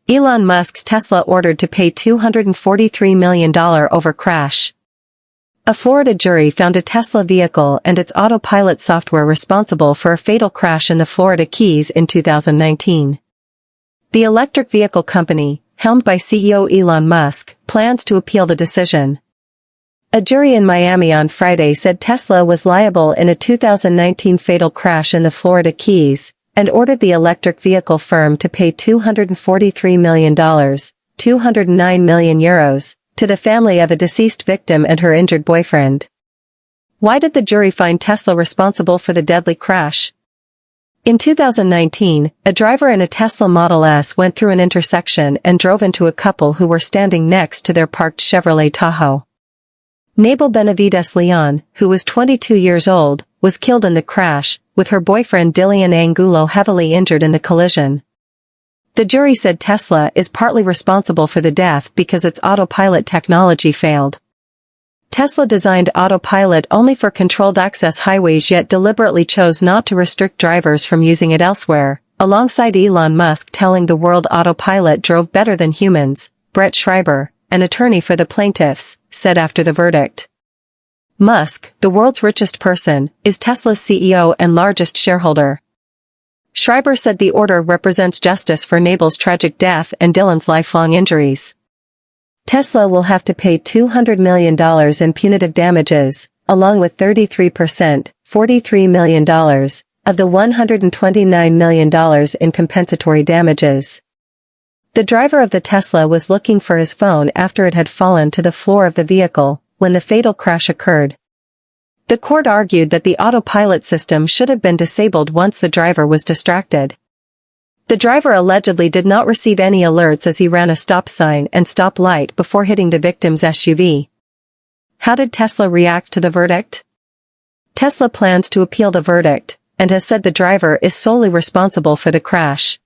Elon Musk's Tesla ordered to pay $243 million over crash. A Florida jury found a Tesla vehicle and its Autopilot software responsible for a fatal crash in the Florida Keys in 2019. The electric vehicle company, helmed by CEO Elon Musk, plans to appeal the decision. A jury in Miami on Friday said Tesla was liable in a 2019 fatal crash in the Florida Keys, and ordered the electric vehicle firm to pay $243 million, €209 million, to the family of a deceased victim and her injured boyfriend. Why did the jury find Tesla responsible for the deadly crash? In 2019, a driver in a Tesla Model S went through an intersection and drove into a couple who were standing next to their parked Chevrolet Tahoe. Mabel Benavides Leon, who was 22 years old, was killed in the crash, with her boyfriend Dillian Angulo heavily injured in the collision. The jury said Tesla is partly responsible for the death because its autopilot technology failed. Tesla designed Autopilot only for controlled access highways yet deliberately chose not to restrict drivers from using it elsewhere, alongside Elon Musk telling the world Autopilot drove better than humans. Brett Schreiber, an attorney for the plaintiffs, said after the verdict. Musk, the world's richest person, is Tesla's CEO and largest shareholder. Schreiber said the order represents justice for Mabel's tragic death and Dylan's lifelong injuries. Tesla will have to pay $200 million in punitive damages, along with 33%, $43 million, of the $129 million in compensatory damages. The driver of the Tesla was looking for his phone after it had fallen to the floor of the vehicle when the fatal crash occurred. The court argued that the autopilot system should have been disabled once the driver was distracted. The driver allegedly did not receive any alerts as he ran a stop sign and stop light before hitting the victim's SUV. How did Tesla react to the verdict? Tesla plans to appeal the verdict, and has said the driver is solely responsible for the crash.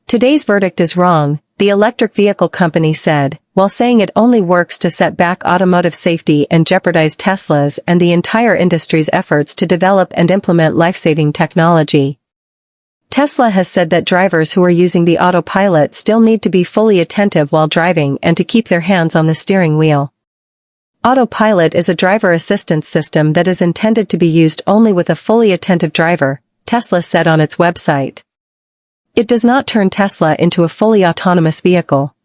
Today's verdict is wrong, the electric vehicle company said, while saying it only works to set back automotive safety and jeopardize Tesla's and the entire industry's efforts to develop and implement life-saving technology. Tesla has said that drivers who are using the autopilot still need to be fully attentive while driving and to keep their hands on the steering wheel. Autopilot is a driver assistance system that is intended to be used only with a fully attentive driver, Tesla said on its website. It does not turn Tesla into a fully autonomous vehicle.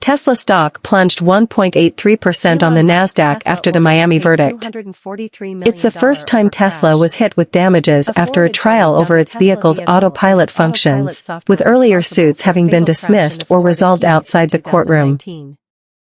Tesla stock plunged 1.83% on the Nasdaq after the Miami verdict. It's the first time Tesla was hit with damages after a trial over its vehicle's autopilot functions, with earlier suits having been dismissed or resolved outside the courtroom.